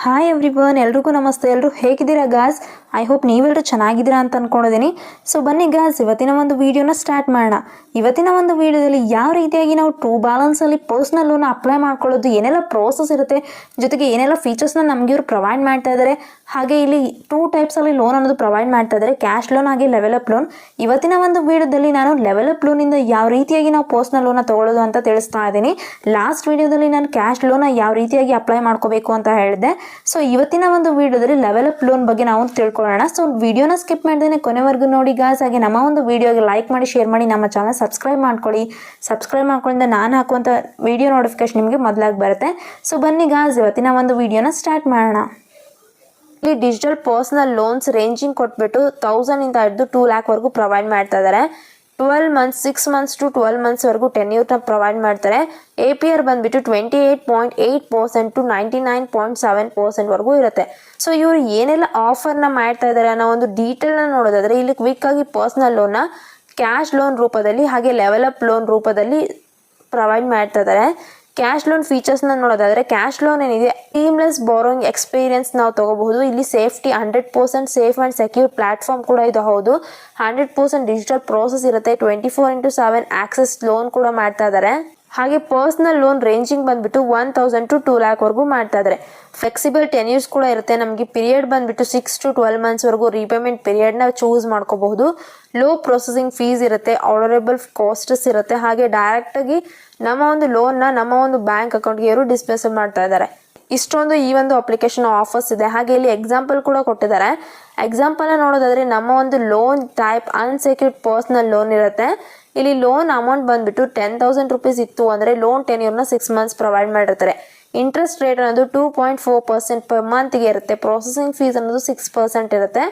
Hi everyone, ಎಲ್ರಿಗೂ ನಮಸ್ತೆ. ಎಲ್ಲರೂ ಹೇಗಿದ್ದೀರಾ ಗಾಸ್? ಐ ಹೋಪ್ ನೀವೆಲ್ಲರೂ ಚೆನ್ನಾಗಿದ್ದೀರಾ ಅಂತ ಅಂದ್ಕೊಂಡಿದ್ದೀನಿ. ಸೊ ಬನ್ನಿ ಗಾಸ್, ಇವತ್ತಿನ ಒಂದು ವೀಡಿಯೋನ ಸ್ಟಾರ್ಟ್ ಮಾಡೋಣ. ಇವತ್ತಿನ ಒಂದು ವೀಡಿಯೋದಲ್ಲಿ ಯಾವ ರೀತಿಯಾಗಿ ನಾವು ಟ್ರೂ ಬ್ಯಾಲೆನ್ಸಲ್ಲಿ ಪರ್ಸ್ನಲ್ ಲೋನ್ ಅಪ್ಲೈ ಮಾಡ್ಕೊಳ್ಳೋದು, ಏನೆಲ್ಲ ಪ್ರೋಸೆಸ್ ಇರುತ್ತೆ, ಜೊತೆಗೆ ಏನೆಲ್ಲ ಫೀಚರ್ಸ್ನ ನಮಗೆ ಇವರು ಪ್ರೊವೈಡ್ ಮಾಡ್ತಾ ಇದ್ದಾರೆ. ಹಾಗೆ ಇಲ್ಲಿ 2 ಟೈಪ್ಸಲ್ಲಿ ಲೋನ್ ಅನ್ನೋದು ಪ್ರೊವೈಡ್ ಮಾಡ್ತಾ ಇದ್ದಾರೆ, ಕ್ಯಾಶ್ ಲೋನ್ ಹಾಗೆ ಲೆವೆಲಪ್ ಲೋನ್. ಇವತ್ತಿನ ಒಂದು ವೀಡಿಯೋದಲ್ಲಿ ನಾನು ಲೆವೆಲಪ್ ಲೋನಿಂದ ಯಾವ ರೀತಿಯಾಗಿ ನಾವು ಪರ್ಸ್ನಲ್ ಲೋನ ತೊಗೊಳ್ಳೋದು ಅಂತ ತಿಳಿಸ್ತಾ ಇದ್ದೀನಿ. ಲಾಸ್ಟ್ ವೀಡಿಯೋದಲ್ಲಿ ನಾನು ಕ್ಯಾಶ್ ಲೋನ ಯಾವ ರೀತಿಯಾಗಿ ಅಪ್ಲೈ ಮಾಡ್ಕೋಬೇಕು ಅಂತ ಹೇಳಿದೆ. ಸೊ ಇವತ್ತಿನ ಒಂದು ವಿಡಿಯೋದಲ್ಲಿ ಲೆವೆಲಪ್ ಲೋನ್ ಬಗ್ಗೆ ನಾವು ತಿಳ್ಕೊಳ್ಳೋಣ. ಸೊ ವಿಡಿಯೋನ ಸ್ಕಿಪ್ ಮಾಡ್ದೇನೆ ಕೊನೆವರೆಗೂ ನೋಡಿ ಗಾಸ್. ಹಾಗೆ ನಮ್ಮ ಒಂದು ವಿಡಿಯೋಗೆ ಲೈಕ್ ಮಾಡಿ, ಶೇರ್ ಮಾಡಿ, ನಮ್ಮ ಚಾನಲ್ ಸಬ್ಸ್ಕ್ರೈಬ್ ಮಾಡ್ಕೊಳ್ಳಿ. ಸಬ್ಸ್ಕ್ರೈಬ್ ಮಾಡ್ಕೊಳ್ಳಿಂದ ನಾನು ಹಾಕುವಂಥ ವಿಡಿಯೋ ನೋಟಿಫಿಕೇಶನ್ ನಿಮಗೆ ಮೊದಲಾಗಿ ಬರುತ್ತೆ. ಸೊ ಬನ್ನಿ ಗಾಸ್, ಇವತ್ತಿನ ಒಂದು ವಿಡಿಯೋನ ಸ್ಟಾರ್ಟ್ ಮಾಡೋಣ. ಇಲ್ಲಿ ಡಿಜಿಟಲ್ ಪರ್ಸನಲ್ ಲೋನ್ಸ್ ರೇಂಜಿಂಗ್ ಕೊಟ್ಬಿಟ್ಟು 1000 ಇಂದ ಹಿಡಿದು 2 ಲ್ಯಾಕ್ವರೆಗೂ ಪ್ರೊವೈಡ್ ಮಾಡ್ತಾ ಇದ್ದಾರೆ. 12 ಮಂತ್ಸ್, 6 ಮಂತ್ಸ್ ಟು 12 ಮಂತ್ಸ್ವರೆಗೂ ಟೆನ್ಯೂರ್ನ ಪ್ರೊವೈಡ್ ಮಾಡ್ತಾರೆ. APR ಬಂದುಬಿಟ್ಟು 28.8% ಟು 99.7% ವರೆಗೂ ಇರುತ್ತೆ. ಸೊ ಇವರು ಏನೆಲ್ಲ ಆಫರ್ನ ಮಾಡ್ತಾ ಇದ್ದಾರೆ ಅನ್ನೋ ಒಂದು ಡೀಟೇಲ್ನ ನೋಡೋದಾದರೆ, ಇಲ್ಲಿ ಕ್ವಿಕ್ಕಾಗಿ ಪರ್ಸ್ನಲ್ ಲೋನ್ನ ಕ್ಯಾಶ್ ಲೋನ್ ರೂಪದಲ್ಲಿ ಹಾಗೆ ಲೆವೆಲಪ್ ಲೋನ್ ರೂಪದಲ್ಲಿ ಪ್ರೊವೈಡ್ ಮಾಡ್ತಾ ಇದ್ದಾರೆ. ಕ್ಯಾಶ್ ಲೋನ್ ಫೀಚರ್ಸ್ನ ನೋಡೋದಾದರೆ, ಕ್ಯಾಶ್ ಲೋನ್ ಏನಿದೆ ಸೀಮ್ಲೆಸ್ ಬಾರೋಯಿಂಗ್ ಎಕ್ಸ್ಪೀರಿಯನ್ಸ್ ನಾವು ತಗೋಬಹುದು. ಇಲ್ಲಿ safety 100% safe and secure platform ಕೂಡ ಇದು ಹೌದು. 100% ಡಿಜಿಟಲ್ ಪ್ರೋಸೆಸ್ ಇರುತ್ತೆ. 24/7 ಆಕ್ಸೆಸ್ ಲೋನ್ ಕೂಡ ಮಾಡ್ತಾ ಇದ್ದಾರೆ. ಹಾಗೆ ಪರ್ಸ್ನಲ್ ಲೋನ್ ರೇಂಜಿಂಗ್ ಬಂದ್ಬಿಟ್ಟು 1000 ಟು 2 ಲ್ಯಾಕ್ವರೆಗೂ ಮಾಡ್ತಾ ಇದ್ದಾರೆ. ಫ್ಲೆಕ್ಸಿಬಲ್ ಟೆನ್ಯೂರ್ಸ್ ಕೂಡ ಇರುತ್ತೆ. ನಮಗೆ ಪೀರಿಯಡ್ ಬಂದ್ಬಿಟ್ಟು 6 ಟು 12 ಮಂತ್ಸ್ವರೆಗೂ ರೀಪೇಮೆಂಟ್ ಪೀರಿಯಡ್ನ ಚೂಸ್ ಮಾಡ್ಕೋಬಹುದು. ಲೋ ಪ್ರೊಸೆಸಿಂಗ್ ಫೀಸ್ ಇರುತ್ತೆ, ಆನರೇಬಲ್ ಕಾಸ್ಟಸ್ ಇರುತ್ತೆ. ಹಾಗೆ ಡೈರೆಕ್ಟಾಗಿ ನಮ್ಮ ಒಂದು ಲೋನ್ನ ನಮ್ಮ ಒಂದು ಬ್ಯಾಂಕ್ ಅಕೌಂಟ್ಗೆ ಇವರು ಡಿಸ್ಪೆಸಲ್ ಮಾಡ್ತಾ ಇದ್ದಾರೆ. ಇಷ್ಟೊಂದು ಈ ಒಂದು ಅಪ್ಲಿಕೇಶನ್ ಆಫರ್ಸ್ ಇದೆ. ಹಾಗೆ ಇಲ್ಲಿ ಎಕ್ಸಾಂಪಲ್ ಕೂಡ ಕೊಟ್ಟಿದ್ದಾರೆ. ಎಕ್ಸಾಂಪಲ್ನ ನೋಡೋದಾದರೆ, ನಮ್ಮ ಒಂದು loan type unsecured personal loan ಇರುತ್ತೆ. ಇಲ್ಲಿ ಲೋನ್ ಅಮೌಂಟ್ ಬಂದ್ಬಿಟ್ಟು 10,000 ರುಪೀಸ್ ಇತ್ತು ಅಂದರೆ ಲೋನ್ ಟೆನ್ಯೂರ್ನ 6 ಮಂತ್ಸ್ ಪ್ರೊವೈಡ್ ಮಾಡಿರ್ತಾರೆ. ಇಂಟ್ರೆಸ್ಟ್ ರೇಟ್ ಅನ್ನೋದು 2.4% ಪರ್ ಮಂತ್ಗೆ ಇರುತ್ತೆ. ಪ್ರೊಸೆಸಿಂಗ್ ಫೀಸ್ ಅನ್ನೋದು 6% ಇರುತ್ತೆ.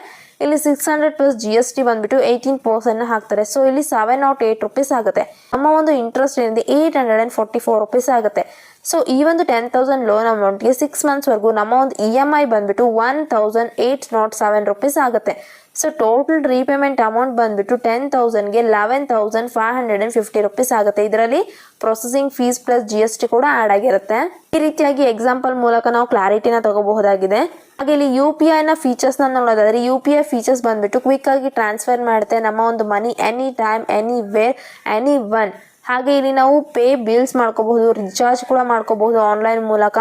ಇಲ್ಲಿ 600 ಪ್ಲಸ್ GST ಬಂದ್ಬಿಟ್ಟು 18% ಹಾಕ್ತಾರೆ. ಸೊ ಇಲ್ಲಿ 708 ರುಪೀಸ್ ಆಗುತ್ತೆ. ನಮ್ಮ ಒಂದು ಇಂಟ್ರೆಸ್ಟ್ ಏನಿದೆ 844 ರುಪೀಸ್ ಆಗುತ್ತೆ. ಸೊ ಈ ಒಂದು 10,000 ಲೋನ್ ಅಮೌಂಟ್ಗೆ 6 ಮಂತ್ಸ್ವರೆಗೂ ನಮ್ಮ ಒಂದು EMI ಬಂದ್ಬಿಟ್ಟು 1,807 ರುಪೀಸ್ ಆಗುತ್ತೆ. ಸೊ ಟೋಟಲ್ ರೀಪೇಮೆಂಟ್ ಅಮೌಂಟ್ ಬಂದ್ಬಿಟ್ಟು 10,000ಗೆ 11,550 ರುಪೀಸ್ ಆಗುತ್ತೆ. ಇದರಲ್ಲಿ ಪ್ರೊಸೆಸಿಂಗ್ ಫೀಸ್ ಪ್ಲಸ್ GST ಕೂಡ ಆ್ಯಡ್ ಆಗಿರುತ್ತೆ. ಈ ರೀತಿಯಾಗಿ ಎಕ್ಸಾಂಪಲ್ ಮೂಲಕ ನಾವು ಕ್ಲಾರಿಟಿನ ತಗೋಬಹುದಾಗಿದೆ. ಹಾಗೆ ಇಲ್ಲಿ UPI ನ ಫೀಚರ್ಸ್ನ ನೋಡೋದಾದ್ರೆ, UPI ಫೀಚರ್ಸ್ ಬಂದ್ಬಿಟ್ಟು ಕ್ವಿಕ್ ಆಗಿ ಟ್ರಾನ್ಸ್ಫರ್ ಮಾಡುತ್ತೆ ನಮ್ಮ ಒಂದು money any time, anywhere, any one. ಹಾಗೆ ಇಲ್ಲಿ ನಾವು ಪೇ ಬಿಲ್ಸ್ ಮಾಡ್ಕೋಬಹುದು, ರಿಚಾರ್ಜ್ ಕೂಡ ಮಾಡ್ಕೋಬಹುದು ಆನ್ಲೈನ್ ಮೂಲಕ.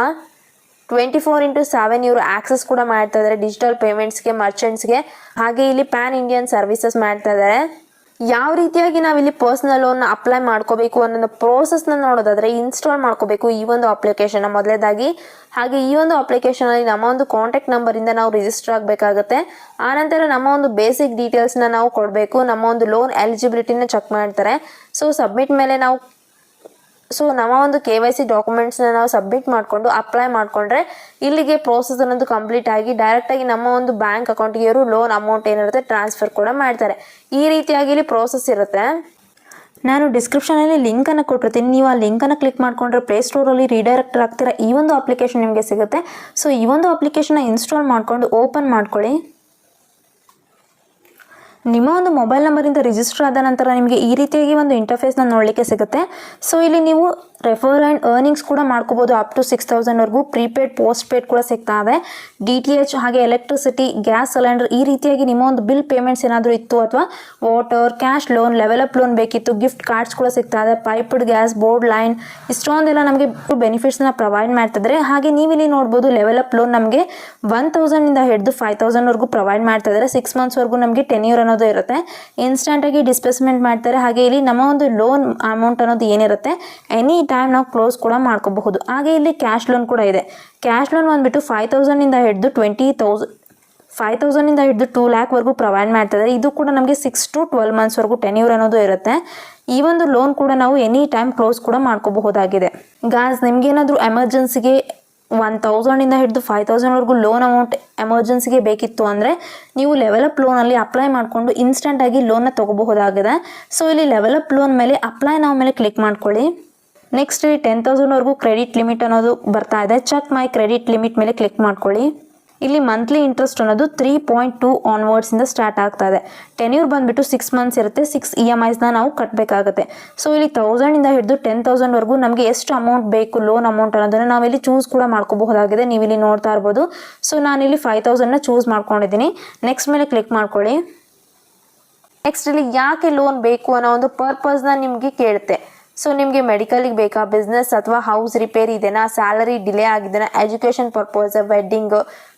24/7 ಇವರು ಆಕ್ಸೆಸ್ ಕೂಡ ಮಾಡ್ತಾ ಇದ್ದಾರೆ ಡಿಜಿಟಲ್ ಪೇಮೆಂಟ್ಸ್ಗೆ, ಮರ್ಚೆಂಟ್ಸ್ಗೆ. ಹಾಗೆ ಇಲ್ಲಿ ಪ್ಯಾನ್ ಇಂಡಿಯನ್ ಸರ್ವಿಸಸ್ ಮಾಡ್ತಾ ಇದ್ದಾರೆ. ಯಾವ ರೀತಿಯಾಗಿ ನಾವಿಲ್ಲಿ ಪರ್ಸ್ನಲ್ ಲೋನ್ನ ಅಪ್ಲೈ ಮಾಡ್ಕೋಬೇಕು ಅನ್ನೋ ಪ್ರೋಸೆಸ್ನ ನೋಡೋದಾದರೆ, ಇನ್ಸ್ಟಾಲ್ ಮಾಡ್ಕೋಬೇಕು ಈ ಒಂದು ಅಪ್ಲಿಕೇಶನ್ನ ಮೊದಲೇದಾಗಿ. ಹಾಗೆ ಈ ಒಂದು ಅಪ್ಲಿಕೇಶನಲ್ಲಿ ನಮ್ಮ ಒಂದು ಕಾಂಟ್ಯಾಕ್ಟ್ ನಂಬರಿಂದ ನಾವು ರಿಜಿಸ್ಟರ್ ಆಗಬೇಕಾಗುತ್ತೆ. ಆನಂತರ ನಮ್ಮ ಒಂದು ಬೇಸಿಕ್ ಡೀಟೇಲ್ಸ್ನ ನಾವು ಕೊಡಬೇಕು. ನಮ್ಮ ಒಂದು ಲೋನ್ ಎಲಿಜಿಬಿಲಿಟಿನ ಚೆಕ್ ಮಾಡ್ತಾರೆ. ಸೊ ಸಬ್ಮಿಟ್ ಮೇಲೆ ನಾವು ನಮ್ಮ ಒಂದು KYC ಡಾಕ್ಯುಮೆಂಟ್ಸ್ನ ನಾವು ಸಬ್ಮಿಟ್ ಮಾಡಿಕೊಂಡು ಅಪ್ಲೈ ಮಾಡಿಕೊಂಡ್ರೆ ಇಲ್ಲಿಗೆ ಪ್ರೋಸೆಸ್ ಅನ್ನೋದು ಕಂಪ್ಲೀಟ್ ಆಗಿ ಡೈರೆಕ್ಟಾಗಿ ನಮ್ಮ ಒಂದು ಬ್ಯಾಂಕ್ ಅಕೌಂಟ್ಗೆ ಇವರು ಲೋನ್ ಅಮೌಂಟ್ ಏನಿರುತ್ತೆ ಟ್ರಾನ್ಸ್ಫರ್ ಕೂಡ ಮಾಡ್ತಾರೆ. ಈ ರೀತಿಯಾಗಿ ಇಲ್ಲಿ ಪ್ರೋಸೆಸ್ ಇರುತ್ತೆ. ನಾನು ಡಿಸ್ಕ್ರಿಪ್ಷನಲ್ಲಿ ಲಿಂಕನ್ನು ಕೊಟ್ಟಿರ್ತೀನಿ. ನೀವು ಆ ಲಿಂಕನ್ನು ಕ್ಲಿಕ್ ಮಾಡಿಕೊಂಡ್ರೆ ಪ್ಲೇಸ್ಟೋರಲ್ಲಿ ರೀಡೈರೆಕ್ಟ್ ಆಗ್ತಿರೋ ಈ ಒಂದು ಅಪ್ಲಿಕೇಶನ್ ನಿಮಗೆ ಸಿಗುತ್ತೆ. ಸೊ ಈ ಒಂದು ಅಪ್ಲಿಕೇಶನ್ನ ಇನ್ಸ್ಟಾಲ್ ಮಾಡಿಕೊಂಡು ಓಪನ್ ಮಾಡ್ಕೊಳ್ಳಿ. ನಿಮ್ಮ ಒಂದು ಮೊಬೈಲ್ ನಂಬರಿಂದ ರಿಜಿಸ್ಟರ್ ಆದ ನಂತರ ನಿಮಗೆ ಈ ರೀತಿಯಾಗಿ ಒಂದು ಇಂಟರ್ಫೇಸ್ನ ನೋಡಲಿಕ್ಕೆ ಸಿಗುತ್ತೆ. ಸೊ ಇಲ್ಲಿ ನೀವು ರೆಫರ್ ಆ್ಯಂಡ್ ಅರ್ನಿಂಗ್ಸ್ ಕೂಡ ಮಾಡ್ಕೋಬೋದು. ಅಪ್ ಟು 6,000ವರೆಗೂ ಪ್ರೀಪೇಡ್, ಪೋಸ್ಟ್ ಪೇಡ್ ಕೂಡ ಸಿಗ್ತಾ ಇದೆ. DTH ಹಾಗೆ ಎಲೆಕ್ಟ್ರಿಸಿಟಿ, ಗ್ಯಾಸ್ ಸಿಲಿಂಡರ್, ಈ ರೀತಿಯಾಗಿ ನಿಮ್ಮ ಒಂದು ಬಿಲ್ ಪೇಮೆಂಟ್ಸ್ ಏನಾದರೂ ಇತ್ತು, ಅಥವಾ ವಾಟರ್, ಕ್ಯಾಶ್ ಲೋನ್, ಲೆವೆಲಪ್ ಲೋನ್ ಬೇಕಿತ್ತು, ಗಿಫ್ಟ್ ಕಾರ್ಡ್ಸ್ ಕೂಡ ಸಿಗ್ತಾ ಇದೆ. ಪೈಪ್ಡ್ ಗ್ಯಾಸ್, ಬೋರ್ಡ್ ಲೈನ್, ಇಷ್ಟೊಂದೆಲ್ಲ ನಮಗೆ ಬೆನಿಫಿಟ್ಸ್ನ ಪ್ರೊವೈಡ್ ಮಾಡ್ತಿದ್ದಾರೆ. ಹಾಗೆ ನೀವಿಲ್ಲಿ ನೋಡ್ಬೋದು, ಲೆವೆಲಪ್ ಲೋನ್ ನಮಗೆ 1,000 ಇಂದ ಹಿಡಿದು 5,000ವರೆಗೂ ಪ್ರೊವೈಡ್ ಮಾಡ್ತಾ ಇದ್ದಾರೆ. 6 ಮಂತ್ಸ್ವರೆಗೂ ನಮಗೆ ಟೆನ್ಯೂರ್ ಅನ್ನೋದು ಇರುತ್ತೆ. ಇನ್ಸ್ಟೆಂಟಾಗಿ ಡಿಸ್ಪೇಸ್ಮೆಂಟ್ ಮಾಡ್ತಾರೆ. ಹಾಗೆ ಇಲ್ಲಿ ನಮ್ಮ ಒಂದು ಲೋನ್ ಅಮೌಂಟ್ ಅನ್ನೋದು ಏನಿರುತ್ತೆ ಎನಿ ಟೈಮ್ ನಾವು ಕ್ಲೋಸ್ ಕೂಡ ಮಾಡ್ಕೋಬಹುದು. ಹಾಗೆ ಇಲ್ಲಿ ಕ್ಯಾಶ್ ಲೋನ್ ಕೂಡ ಇದೆ. ಕ್ಯಾಶ್ ಲೋನ್ ಬಂದ್ಬಿಟ್ಟು 5,000 ಇಂದ ಹಿಡಿದು 5,000 ಇಂದ ಹಿಡಿದು 2 ಲ್ಯಾಕ್ವರೆಗೂ ಪ್ರೊವೈಡ್ ಮಾಡ್ತಿದ್ದಾರೆ. ಇದು ಕೂಡ ನಮಗೆ 6 ಟು 12 ಮಂತ್ಸ್ವರೆಗೂ ಟೆನ್ಯೂರ್ ಅನ್ನೋದು ಇರುತ್ತೆ. ಈ ಒಂದು ಲೋನ್ ಕೂಡ ನಾವು ಎನಿ ಟೈಮ್ ಕ್ಲೋಸ್ ಕೂಡ ಮಾಡ್ಕೋಬಹುದಾಗಿದೆ. ಗಾಸ್, ನಿಮ್ಗೇನಾದರೂ ಎಮರ್ಜೆನ್ಸಿಗೆ 1,000 ಇಂದ ಹಿಡಿದು 5,000ವರೆಗೂ ಲೋನ್ ಅಮೌಂಟ್ ಎಮರ್ಜೆನ್ಸಿಗೆ ಬೇಕಿತ್ತು ಅಂದರೆ ನೀವು ಲೆವೆಲಪ್ ಲೋನಲ್ಲಿ ಅಪ್ಲೈ ಮಾಡಿಕೊಂಡು ಇನ್ಸ್ಟೆಂಟಾಗಿ ಲೋನ್ನ ತೊಗೋಬಹುದಾಗಿದೆ. ಸೊ ಇಲ್ಲಿ ಲೆವೆಲಪ್ ಲೋನ್ ಮೇಲೆ ಅಪ್ಲೈ ನಾವು ಮೇಲೆ ಕ್ಲಿಕ್ ಮಾಡ್ಕೊಳ್ಳಿ. ನೆಕ್ಸ್ಟ್ ಇಲ್ಲಿ 10,000ವರೆಗೂ ಕ್ರೆಡಿಟ್ ಲಿಮಿಟ್ ಅನ್ನೋದು ಬರ್ತಾ ಇದೆ. ಚೆಕ್ ಮೈ ಕ್ರೆಡಿಟ್ ಲಿಮಿಟ್ ಮೇಲೆ ಕ್ಲಿಕ್ ಮಾಡ್ಕೊಳ್ಳಿ. ಇಲ್ಲಿ ಮಂತ್ಲಿ ಇಂಟ್ರೆಸ್ಟ್ ಅನ್ನೋದು 3.2 ಆನ್ವರ್ಡ್ಸಿಂದ ಸ್ಟಾರ್ಟ್ ಆಗ್ತಾ ಇದೆ. ಟೆನ್ಯೂರ್ ಬಂದುಬಿಟ್ಟು 6 ಮಂತ್ಸ್ ಇರುತ್ತೆ. 6 EMIಸ್ನ ನಾವು ಕಟ್ಟಬೇಕಾಗುತ್ತೆ. ಸೊ ಇಲ್ಲಿ 1000ಇಂದ ಹಿಡಿದು 10,000ವರೆಗೂ ನಮಗೆ ಎಷ್ಟು ಅಮೌಂಟ್ ಬೇಕು ಲೋನ್ ಅಮೌಂಟ್ ಅನ್ನೋದನ್ನು ನಾವಿಲ್ಲಿ ಚೂಸ್ ಕೂಡ ಮಾಡ್ಕೋಬಹುದಾಗಿದೆ. ನೀವು ಇಲ್ಲಿ ನೋಡ್ತಾ ಇರ್ಬೋದು. ಸೊ ನಾನಿಲ್ಲಿ 5,000ನ ಚೂಸ್ ಮಾಡ್ಕೊಂಡಿದ್ದೀನಿ. ನೆಕ್ಸ್ಟ್ ಮೇಲೆ ಕ್ಲಿಕ್ ಮಾಡ್ಕೊಳ್ಳಿ. ನೆಕ್ಸ್ಟ್ ಇಲ್ಲಿ ಯಾಕೆ ಲೋನ್ ಬೇಕು ಅನ್ನೋ ಒಂದು ಪರ್ಪಸ್ನ ನಿಮಗೆ ಕೇಳುತ್ತೆ. ಸೊ ನಿಮಗೆ ಮೆಡಿಕಲಿಗೆ ಬೇಕಾ, ಬಿಸ್ನೆಸ್ ಅಥವಾ ಹೌಸ್ ರಿಪೇರಿ ಇದೆನಾ, ಸ್ಯಾಲರಿ ಡಿಲೇ ಆಗಿದೆನಾ, ಎಜುಕೇಷನ್ ಪರ್ಪಸ್, ವೆಡ್ಡಿಂಗ್,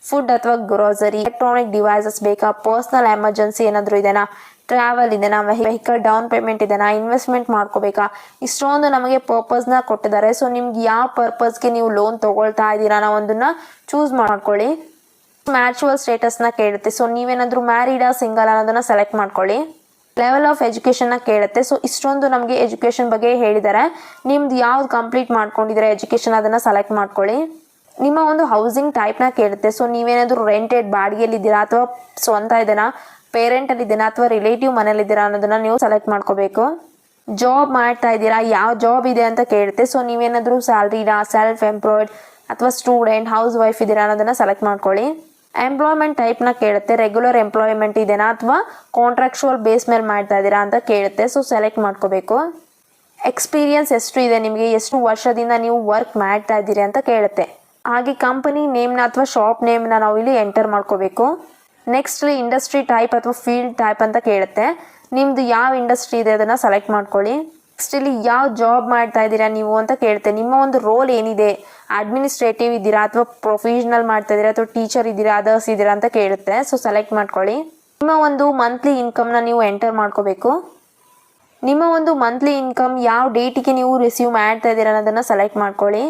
ಫುಡ್ ಅಥವಾ ಗ್ರೋಸರಿ, ಎಲೆಕ್ಟ್ರಾನಿಕ್ ಡಿವೈಸಸ್ ಬೇಕಾ, ಪರ್ಸನಲ್ ಎಮರ್ಜೆನ್ಸಿ ಏನಾದರೂ ಇದೆನಾ, ಟ್ರಾವೆಲ್ ಇದೆನಾ, ವೆಹಿಕಲ್ ಡೌನ್ ಪೇಮೆಂಟ್ ಇದೆನಾ, ಇನ್ವೆಸ್ಟ್ಮೆಂಟ್ ಮಾಡ್ಕೋಬೇಕಾ, ಇಷ್ಟೊಂದು ನಮಗೆ ಪರ್ಪಸ್ನ ಕೊಟ್ಟಿದ್ದಾರೆ. ಸೊ ನಿಮ್ಗೆ ಯಾವ ಪರ್ಪಸ್ಗೆ ನೀವು ಲೋನ್ ತೊಗೊಳ್ತಾ ಇದ್ದೀರಾ ಅನ್ನೋ ಒಂದನ್ನ ಚೂಸ್ ಮಾಡ್ಕೊಳ್ಳಿ. ಮ್ಯಾಚುವಲ್ ಸ್ಟೇಟಸ್ನ ಕೇಳುತ್ತೆ. ಸೊ ನೀವೇನಾದರೂ ಮ್ಯಾರಿಡಾ, ಸಿಂಗಲ್ ಅನ್ನೋದನ್ನ ಸೆಲೆಕ್ಟ್ ಮಾಡ್ಕೊಳ್ಳಿ. ಲೆವೆಲ್ ಆಫ್ ಎಜುಕೇಷನ್ನ ಕೇಳುತ್ತೆ. ಸೊ ಇಷ್ಟೊಂದು ನಮಗೆ ಎಜುಕೇಷನ್ ಬಗ್ಗೆ ಹೇಳಿದ್ದಾರೆ. ನಿಮ್ದು ಯಾವ್ದು ಕಂಪ್ಲೀಟ್ ಮಾಡ್ಕೊಂಡಿದ್ರೆ ಎಜುಕೇಷನ್ ಅದನ್ನು ಸೆಲೆಕ್ಟ್ ಮಾಡ್ಕೊಳ್ಳಿ. ನಿಮ್ಮ ಒಂದು ಹೌಸಿಂಗ್ ಟೈಪ್ನ ಕೇಳುತ್ತೆ. ಸೊ ನೀವೇನಾದರೂ ರೆಂಟೆಡ್ ಬಾಡಿಗೆಯಲ್ಲಿದ್ದೀರಾ ಅಥವಾ ಸ್ವಂತ ಇದೆನಾ, ಪೇರೆಂಟಲ್ಲಿದ್ದೀರಾ ಅಥವಾ ರಿಲೇಟಿವ್ ಮನೇಲಿದ್ದೀರಾ ಅನ್ನೋದನ್ನ ನೀವು ಸೆಲೆಕ್ಟ್ ಮಾಡ್ಕೋಬೇಕು. ಜಾಬ್ ಮಾಡ್ತಾ ಇದ್ದೀರಾ, ಯಾವ ಜಾಬ್ ಇದೆ ಅಂತ ಕೇಳುತ್ತೆ. ಸೊ ನೀವೇನಾದರೂ ಸ್ಯಾಲ್ರಿನಾ, ಸೆಲ್ಫ್ ಎಂಪ್ಲಾಯ್ಡ್ ಅಥವಾ ಸ್ಟೂಡೆಂಟ್, ಹೌಸ್ ವೈಫ್ ಇದ್ದೀರಾ ಅನ್ನೋದನ್ನ ಸೆಲೆಕ್ಟ್ ಮಾಡ್ಕೊಳ್ಳಿ. ಎಂಪ್ಲಾಯ್ಮೆಂಟ್ ಟೈಪ್ನ ಕೇಳುತ್ತೆ. ರೆಗ್ಯುಲರ್ ಎಂಪ್ಲಾಯ್ಮೆಂಟ್ ಇದೆನಾ ಅಥವಾ ಕಾಂಟ್ರಾಕ್ಚುವಲ್ ಬೇಸ್ ಮೇಲೆ ಮಾಡ್ತಾ ಇದ್ದೀರಾ ಅಂತ ಕೇಳುತ್ತೆ. ಸೊ ಸೆಲೆಕ್ಟ್ ಮಾಡ್ಕೋಬೇಕು. ಎಕ್ಸ್ಪೀರಿಯನ್ಸ್ ಎಷ್ಟು ಇದೆ ನಿಮಗೆ, ಎಷ್ಟು ವರ್ಷದಿಂದ ನೀವು ವರ್ಕ್ ಮಾಡ್ತಾ ಇದ್ದೀರಿ ಅಂತ ಕೇಳುತ್ತೆ. ಹಾಗೆ ಕಂಪನಿ ನೇಮ್ನ ಅಥವಾ ಶಾಪ್ ನೇಮ್ನ ನಾವು ಇಲ್ಲಿ ಎಂಟರ್ ಮಾಡ್ಕೋಬೇಕು. ನೆಕ್ಸ್ಟ್ ಇಂಡಸ್ಟ್ರಿ ಟೈಪ್ ಅಥವಾ ಫೀಲ್ಡ್ ಟೈಪ್ ಅಂತ ಕೇಳುತ್ತೆ. ನಿಮ್ದು ಯಾವ ಇಂಡಸ್ಟ್ರಿ ಇದೆ ಅದನ್ನು ಸೆಲೆಕ್ಟ್ ಮಾಡ್ಕೊಳ್ಳಿ. ನೆಕ್ಸ್ಟ್ ಇಲ್ಲಿ ಯಾವ ಜಾಬ್ ಮಾಡ್ತಾ ಇದ್ದೀರಾ ನೀವು ಅಂತ ಕೇಳುತ್ತೆ. ನಿಮ್ಮ ಒಂದು ರೋಲ್ ಏನಿದೆ, ಅಡ್ಮಿನಿಸ್ಟ್ರೇಟಿವ್ ಇದ್ದೀರಾ ಅಥವಾ ಪ್ರೊಫೆಷನಲ್ ಮಾಡ್ತಾ ಇದ್ದೀರಾ ಅಥವಾ ಟೀಚರ್ ಇದ್ದೀರಾ, ಅದರ್ಸ್ ಇದ್ದೀರಾ ಅಂತ ಕೇಳುತ್ತೆ. ಸೊ ಸೆಲೆಕ್ಟ್ ಮಾಡ್ಕೊಳ್ಳಿ. ನಿಮ್ಮ ಒಂದು ಮಂತ್ಲಿ ಇನ್ಕಮ್ನ ನೀವು ಎಂಟರ್ ಮಾಡ್ಕೋಬೇಕು. ನಿಮ್ಮ ಒಂದು ಮಂತ್ಲಿ ಇನ್ಕಮ್ ಯಾವ ಡೇಟಿಗೆ ನೀವು ರಿಸೀವ್ ಮಾಡ್ತಾ ಇದ್ದೀರಾ ಅನ್ನೋದನ್ನು ಸೆಲೆಕ್ಟ್ ಮಾಡ್ಕೊಳ್ಳಿ.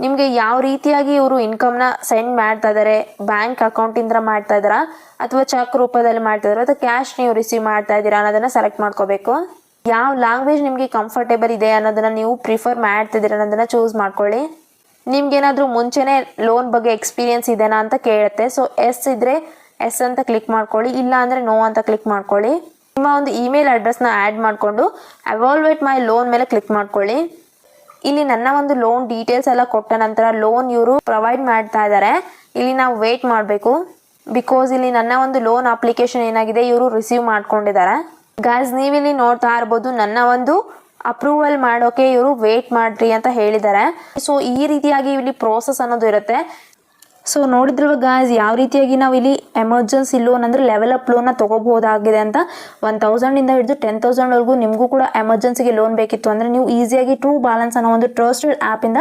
ನಿಮಗೆ ಯಾವ ರೀತಿಯಾಗಿ ಇವರು ಇನ್ಕಮ್ನ ಸೆಂಡ್ ಮಾಡ್ತಾ ಇದ್ದಾರೆ, ಬ್ಯಾಂಕ್ ಅಕೌಂಟಿಂದ ಮಾಡ್ತಾ ಇದ್ದಾರಾ ಅಥವಾ ಚೆಕ್ ರೂಪದಲ್ಲಿ ಮಾಡ್ತಾ ಇದ್ದಾರಾ ಅಥವಾ ಕ್ಯಾಶ್ ನೀವು ರಿಸೀವ್ ಮಾಡ್ತಾ ಇದ್ದೀರಾ ಅನ್ನೋದನ್ನು ಸೆಲೆಕ್ಟ್ ಮಾಡ್ಕೋಬೇಕು. ಯಾವ ಲ್ಯಾಂಗ್ವೇಜ್ ನಿಮಗೆ ಕಂಫರ್ಟೇಬಲ್ ಇದೆ ಅನ್ನೋದನ್ನು ನೀವು ಪ್ರಿಫರ್ ಮಾಡ್ತಿದ್ದೀರಾ ಅನ್ನೋದನ್ನು ಚೂಸ್ ಮಾಡ್ಕೊಳ್ಳಿ. ನಿಮ್ಗೇನಾದರೂ ಮುಂಚೆನೇ ಲೋನ್ ಬಗ್ಗೆ ಎಕ್ಸ್ಪೀರಿಯನ್ಸ್ ಇದೆನಾ ಅಂತ ಕೇಳುತ್ತೆ. ಸೊ ಎಸ್ ಇದ್ದರೆ ಎಸ್ ಅಂತ ಕ್ಲಿಕ್ ಮಾಡ್ಕೊಳ್ಳಿ, ಇಲ್ಲ ಅಂದರೆ ನೋ ಅಂತ ಕ್ಲಿಕ್ ಮಾಡ್ಕೊಳ್ಳಿ. ನಿಮ್ಮ ಒಂದು ಇಮೇಲ್ ಅಡ್ರೆಸ್ನ ಆ್ಯಡ್ ಮಾಡಿಕೊಂಡು ಎವಾಲ್ವೇಟ್ ಮೈ ಲೋನ್ ಮೇಲೆ ಕ್ಲಿಕ್ ಮಾಡ್ಕೊಳ್ಳಿ. ಇಲ್ಲಿ ನನ್ನ ಒಂದು ಲೋನ್ ಡೀಟೇಲ್ಸ್ ಎಲ್ಲ ಕೊಟ್ಟ ನಂತರ ಲೋನ್ ಇವರು ಪ್ರೊವೈಡ್ ಮಾಡ್ತಾ ಇದ್ದಾರೆ. ಇಲ್ಲಿ ನಾವು ವೇಟ್ ಮಾಡಬೇಕು. ಬಿಕಾಸ್ ಇಲ್ಲಿ ನನ್ನ ಒಂದು ಲೋನ್ ಅಪ್ಲಿಕೇಶನ್ ಏನಾಗಿದೆ ಇವರು ರಿಸೀವ್ ಮಾಡ್ಕೊಂಡಿದ್ದಾರೆ. ಗಾಯ್ಸ್ ನೀವಿಲ್ಲಿ ನೋಡ್ತಾ ಇರ್ಬೋದು, ನನ್ನ ಒಂದು ಅಪ್ರೂವಲ್ ಮಾಡೋಕೆ ಇವರು ವೇಟ್ ಮಾಡ್ರಿ ಅಂತ ಹೇಳಿದ್ದಾರೆ. ಸೊ ಈ ರೀತಿಯಾಗಿ ಇಲ್ಲಿ ಪ್ರೋಸೆಸ್ ಅನ್ನೋದು ಇರುತ್ತೆ. ಸೊ ನೋಡಿದ್ರಲ್ವ ಗಾಯ್ಸ್ ಯಾವ ರೀತಿಯಾಗಿ ನಾವು ಇಲ್ಲಿ ಎಮರ್ಜೆನ್ಸಿ ಲೋನ್ ಅಂದರೆ ಲೆವೆಲ್ ಅಪ್ ಲೋನ್ನ ತೊಗೋಬಹುದಾಗಿದೆ ಅಂತ. 1,000ಇಂದ ಹಿಡಿದು 10,000ವರೆಗೂ ನಿಮಗೂ ಕೂಡ ಎಮರ್ಜೆನ್ಸಿಗೆ ಲೋನ್ ಬೇಕಿತ್ತು ಅಂದರೆ ನೀವು ಈಸಿಯಾಗಿ ಟ್ರೂ ಬ್ಯಾಲೆನ್ಸ್ ಅನ್ನೋ ಒಂದು ಟ್ರಸ್ಟೆಡ್ ಆ್ಯಪಿಂದ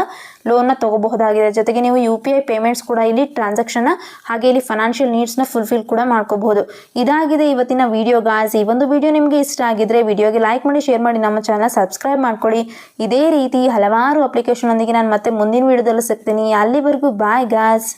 ಲೋನ್ನ ತೊಗೋಬಹುದಾಗಿದೆ. ಜೊತೆಗೆ ನೀವು UPI ಪೇಮೆಂಟ್ಸ್ ಕೂಡ ಇಲ್ಲಿ ಟ್ರಾನ್ಸಾಕ್ಷನ್ನ ಹಾಗೆ ಇಲ್ಲಿ ಫೈನಾನ್ಷಿಯಲ್ ನೀಡ್ಸ್ನ ಫುಲ್ಫಿಲ್ ಕೂಡ ಮಾಡ್ಕೋಬಹುದು. ಇದಾಗಿದೆ ಇವತ್ತಿನ ವಿಡಿಯೋ ಗಾಯ್ಸ್. ಈ ಒಂದು ವಿಡಿಯೋ ನಿಮಗೆ ಇಷ್ಟ ಆಗಿದ್ರೆ ವಿಡಿಯೋಗೆ ಲೈಕ್ ಮಾಡಿ, ಶೇರ್ ಮಾಡಿ, ನಮ್ಮ ಚಾನಲ್ ಸಬ್ಸ್ಕ್ರೈಬ್ ಮಾಡ್ಕೊಳ್ಳಿ. ಇದೇ ರೀತಿ ಹಲವಾರು ಅಪ್ಲಿಕೇಶನ್ ಒಂದಿಗೆ ನಾನು ಮತ್ತೆ ಮುಂದಿನ ವಿಡಿಯೋದಲ್ಲಿ ಸಿಗ್ತೀನಿ. ಅಲ್ಲಿವರೆಗೂ ಬಾಯ್ ಗಾಯ್ಸ್.